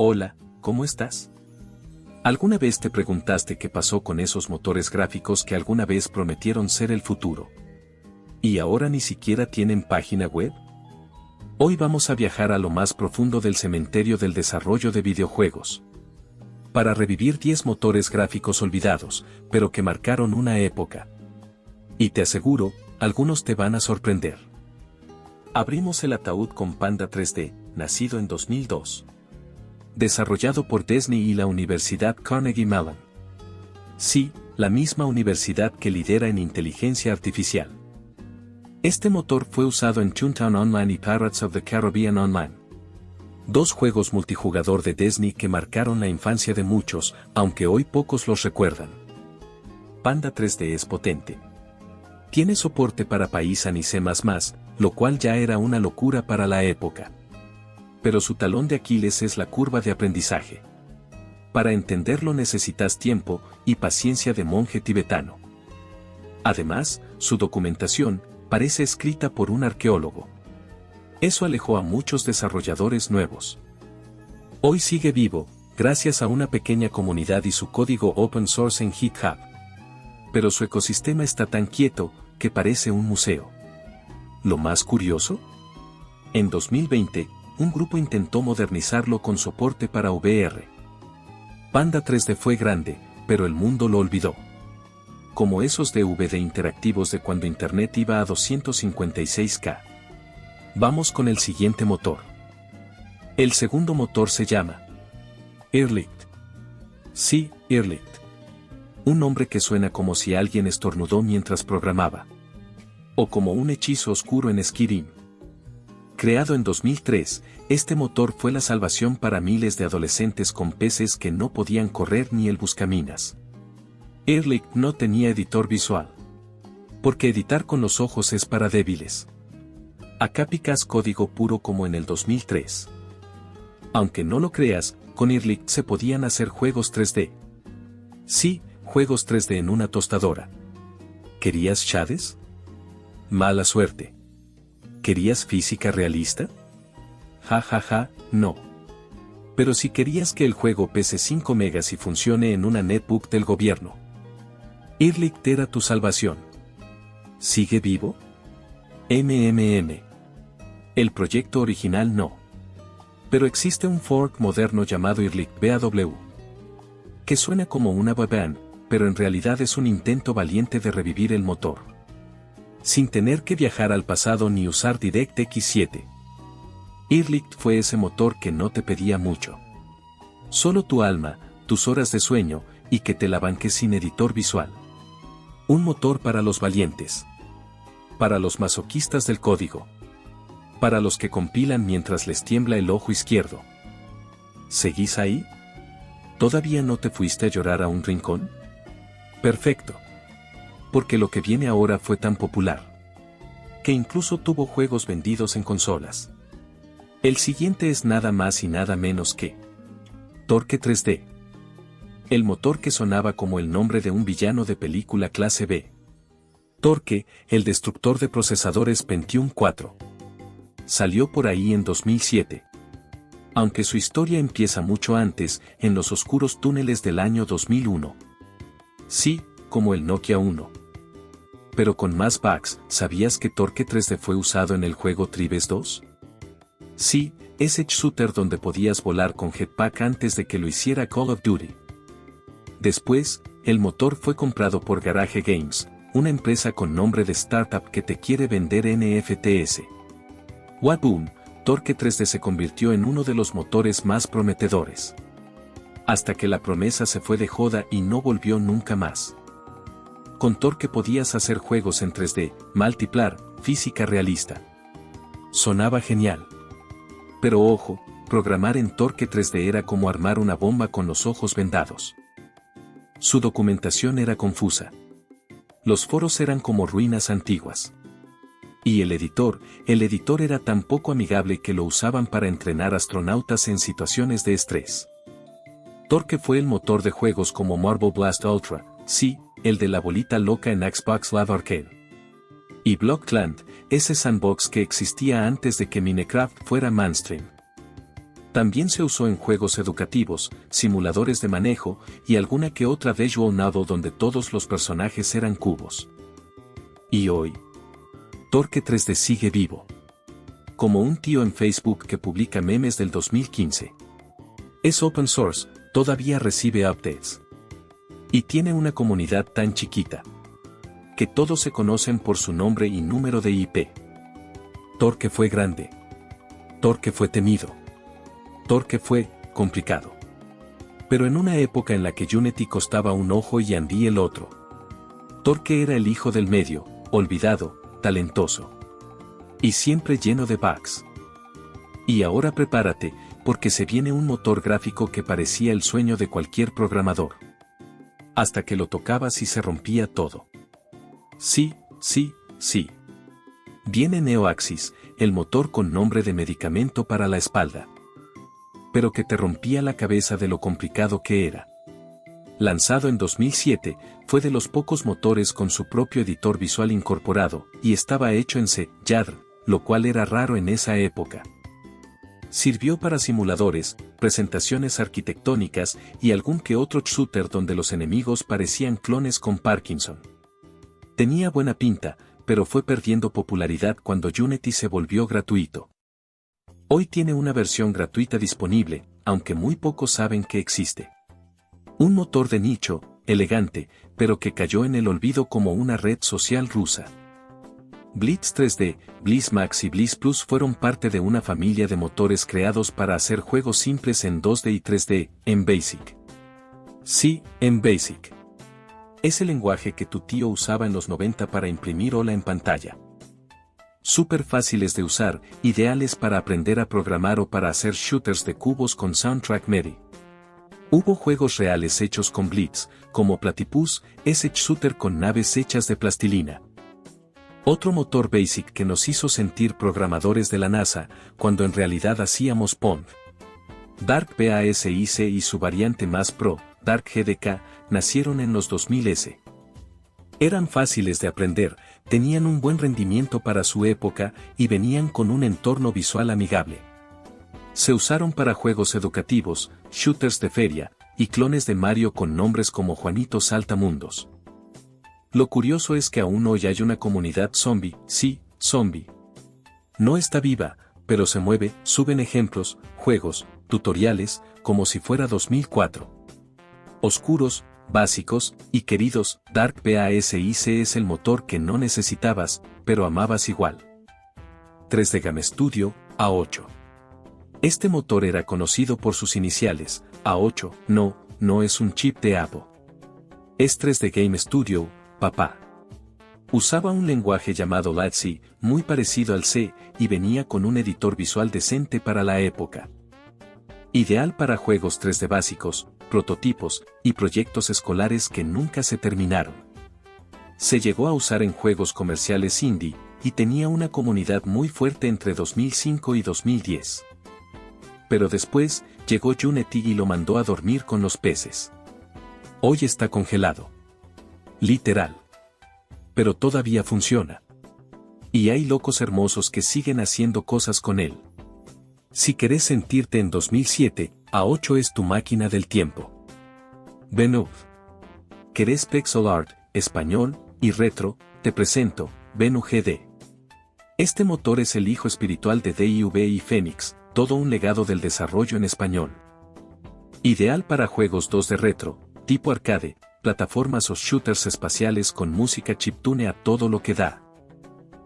Hola, ¿cómo estás? ¿Alguna vez te preguntaste qué pasó con esos motores gráficos que alguna vez prometieron ser el futuro? ¿Y ahora ni siquiera tienen página web? Hoy vamos a viajar a lo más profundo del cementerio del desarrollo de videojuegos. Para revivir 10 motores gráficos olvidados, pero que marcaron una época. Y te aseguro, algunos te van a sorprender. Abrimos el ataúd con Panda 3D, nacido en 2002. Desarrollado por Disney y la Universidad Carnegie Mellon. Sí, la misma universidad que lidera en inteligencia artificial. Este motor fue usado en Toontown Online y Pirates of the Caribbean Online. Dos juegos multijugador de Disney que marcaron la infancia de muchos, aunque hoy pocos los recuerdan. Panda 3D es potente. Tiene soporte para Python y C++, lo cual ya era una locura para la época. Pero su talón de Aquiles es la curva de aprendizaje. Para entenderlo necesitas tiempo y paciencia de monje tibetano. Además, su documentación parece escrita por un arqueólogo. Eso alejó a muchos desarrolladores nuevos. Hoy sigue vivo, gracias a una pequeña comunidad y su código open source en GitHub. Pero su ecosistema está tan quieto que parece un museo. ¿Lo más curioso? En 2020, un grupo intentó modernizarlo con soporte para VR. Panda 3D fue grande, pero el mundo lo olvidó. Como esos DVD interactivos de cuando Internet iba a 256K. Vamos con el siguiente motor. El segundo motor se llama Irlicht. Sí, Irlicht. Un nombre que suena como si alguien estornudó mientras programaba. O como un hechizo oscuro en Skyrim. Creado en 2003, este motor fue la salvación para miles de adolescentes con PCs que no podían correr ni el buscaminas. Irlicht no tenía editor visual. Porque editar con los ojos es para débiles. Acá picas código puro como en el 2003. Aunque no lo creas, con Irlicht se podían hacer juegos 3D. Sí, juegos 3D en una tostadora. ¿Querías shaders? Mala suerte. ¿Querías física realista? Ja, no. Pero si querías que el juego pese 5 megas y funcione en una netbook del gobierno. Irlicht era tu salvación. ¿Sigue vivo? El proyecto original no. Pero existe un fork moderno llamado Irlicht BAW. Que suena como una boyband, pero en realidad es un intento valiente de revivir el motor. Sin tener que viajar al pasado ni usar DirectX 7. Irlicht fue ese motor que no te pedía mucho. Solo tu alma, tus horas de sueño, y que te la banques sin editor visual. Un motor para los valientes. Para los masoquistas del código. Para los que compilan mientras les tiembla el ojo izquierdo. ¿Seguís ahí? ¿Todavía no te fuiste a llorar a un rincón? Perfecto. Porque lo que viene ahora fue tan popular. Que incluso tuvo juegos vendidos en consolas. El siguiente es nada más y nada menos que Torque 3D. El motor que sonaba como el nombre de un villano de película clase B. Torque, el destructor de procesadores Pentium 4. Salió por ahí en 2007. Aunque su historia empieza mucho antes, en los oscuros túneles del año 2001. Sí, como el Nokia 1. Pero con más bugs. ¿Sabías que Torque 3D fue usado en el juego Tribes 2? Sí, ese shooter donde podías volar con jetpack antes de que lo hiciera Call of Duty. Después, el motor fue comprado por Garage Games, una empresa con nombre de startup que te quiere vender NFTs. Waboom, Torque 3D se convirtió en uno de los motores más prometedores. Hasta que la promesa se fue de joda y no volvió nunca más. Con Torque podías hacer juegos en 3D, multiplayer, física realista. Sonaba genial. Pero ojo, programar en Torque 3D era como armar una bomba con los ojos vendados. Su documentación era confusa. Los foros eran como ruinas antiguas. Y el editor era tan poco amigable que lo usaban para entrenar astronautas en situaciones de estrés. Torque fue el motor de juegos como Marble Blast Ultra, sí, el de la bolita loca en Xbox Live Arcade. Y Blockland, ese sandbox que existía antes de que Minecraft fuera mainstream. También se usó en juegos educativos, simuladores de manejo, y alguna que otra visual novel donde todos los personajes eran cubos. Y hoy, Torque 3D sigue vivo. Como un tío en Facebook que publica memes del 2015. Es open source, todavía recibe updates. Y tiene una comunidad tan chiquita que todos se conocen por su nombre y número de IP. Torque fue grande. Torque fue temido. Torque fue complicado. Pero en una época en la que Unity costaba un ojo y Andy el otro. Torque era el hijo del medio, olvidado, talentoso. Y siempre lleno de bugs. Y ahora prepárate, porque se viene un motor gráfico que parecía el sueño de cualquier programador. Hasta que lo tocabas y se rompía todo. Sí, sí, sí. Viene NeoAxis, el motor con nombre de medicamento para la espalda. Pero que te rompía la cabeza de lo complicado que era. Lanzado en 2007, fue de los pocos motores con su propio editor visual incorporado, y estaba hecho en C, YADR, lo cual era raro en esa época. Sirvió para simuladores, presentaciones arquitectónicas y algún que otro shooter donde los enemigos parecían clones con Parkinson. Tenía buena pinta, pero fue perdiendo popularidad cuando Unity se volvió gratuito. Hoy tiene una versión gratuita disponible, aunque muy pocos saben que existe. Un motor de nicho, elegante, pero que cayó en el olvido como una red social rusa. Blitz 3D, Blitz Max y Blitz Plus fueron parte de una familia de motores creados para hacer juegos simples en 2D y 3D, en BASIC. Sí, en BASIC. Es el lenguaje que tu tío usaba en los 90 para imprimir hola en pantalla. Súper fáciles de usar, ideales para aprender a programar o para hacer shooters de cubos con Soundtrack MIDI. Hubo juegos reales hechos con Blitz, como Platypus, ese shooter con naves hechas de plastilina. Otro motor BASIC que nos hizo sentir programadores de la NASA, cuando en realidad hacíamos Pong. Dark BASIC y su variante más pro, Dark GDK, nacieron en los 2000s. Eran fáciles de aprender, tenían un buen rendimiento para su época y venían con un entorno visual amigable. Se usaron para juegos educativos, shooters de feria, y clones de Mario con nombres como Juanito Saltamundos. Lo curioso es que aún hoy hay una comunidad zombie, sí, zombie. No está viva, pero se mueve, suben ejemplos, juegos, tutoriales, como si fuera 2004. Oscuros, básicos, y queridos, Dark BASIC es el motor que no necesitabas, pero amabas igual. 3D Game Studio, A8. Este motor era conocido por sus iniciales, A8, no es un chip de Apple. Es 3D Game Studio, papá. Usaba un lenguaje llamado LATC, muy parecido al C, y venía con un editor visual decente para la época. Ideal para juegos 3D básicos, prototipos, y proyectos escolares que nunca se terminaron. Se llegó a usar en juegos comerciales indie, y tenía una comunidad muy fuerte entre 2005 y 2010. Pero después, llegó Unity y lo mandó a dormir con los peces. Hoy está congelado. Literal. Pero todavía funciona. Y hay locos hermosos que siguen haciendo cosas con él. Si querés sentirte en 2007, A8 es tu máquina del tiempo. Venuf. ¿Querés pixel art, español, y retro? Te presento, Venu GD. Este motor es el hijo espiritual de DIV y Phoenix, todo un legado del desarrollo en español. Ideal para juegos 2D retro, tipo arcade, plataformas o shooters espaciales con música chiptune a todo lo que da.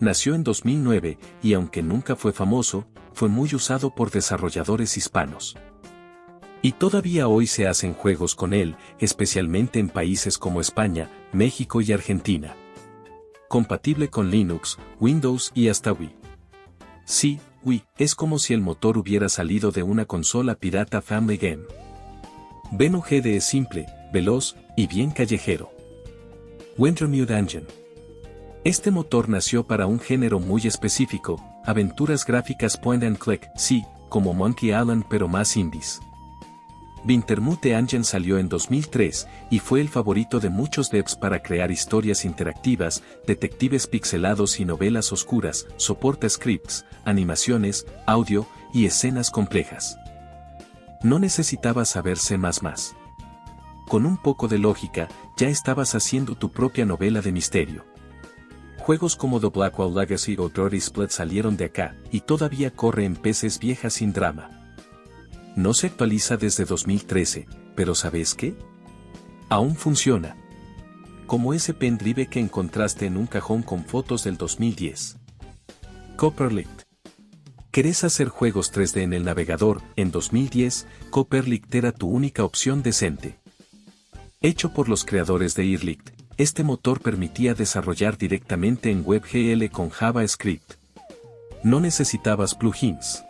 Nació en 2009, y aunque nunca fue famoso, fue muy usado por desarrolladores hispanos. Y todavía hoy se hacen juegos con él, especialmente en países como España, México y Argentina. Compatible con Linux, Windows y hasta Wii. Sí, Wii, es como si el motor hubiera salido de una consola pirata Family Game. Venu GD es simple, veloz, y bien callejero. Wintermute Engine. Este motor nació para un género muy específico, aventuras gráficas point and click, sí, como Monkey Island pero más indies. Wintermute Engine salió en 2003, y fue el favorito de muchos devs para crear historias interactivas, detectives pixelados y novelas oscuras, soporta scripts, animaciones, audio, y escenas complejas. No necesitabas saber C++. Con un poco de lógica, ya estabas haciendo tu propia novela de misterio. Juegos como The Blackwell Legacy o Dirty Split salieron de acá, y todavía corre en PCs viejas sin drama. No se actualiza desde 2013, pero ¿sabes qué? Aún funciona. Como ese pendrive que encontraste en un cajón con fotos del 2010. Copperlight. ¿Querés hacer juegos 3D en el navegador? En 2010, Copperlight era tu única opción decente. Hecho por los creadores de Irlicht, este motor permitía desarrollar directamente en WebGL con JavaScript. No necesitabas plugins.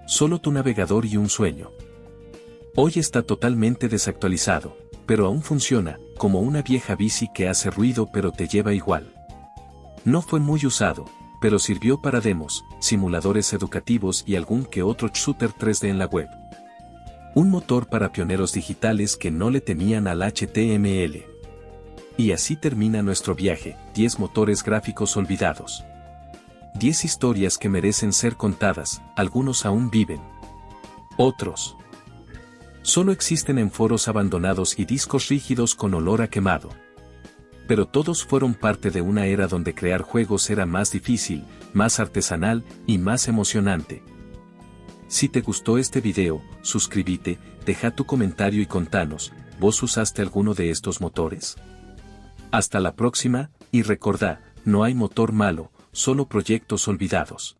Solo tu navegador y un sueño. Hoy está totalmente desactualizado, pero aún funciona, como una vieja bici que hace ruido pero te lleva igual. No fue muy usado, pero sirvió para demos, simuladores educativos y algún que otro shooter 3D en la web. Un motor para pioneros digitales que no le temían al HTML. Y así termina nuestro viaje, 10 motores gráficos olvidados. 10 historias que merecen ser contadas, algunos aún viven. Otros solo existen en foros abandonados y discos rígidos con olor a quemado. Pero todos fueron parte de una era donde crear juegos era más difícil, más artesanal y más emocionante. Si te gustó este video, suscríbete, deja tu comentario y contanos, ¿vos usaste alguno de estos motores? Hasta la próxima, y recordá, no hay motor malo, solo proyectos olvidados.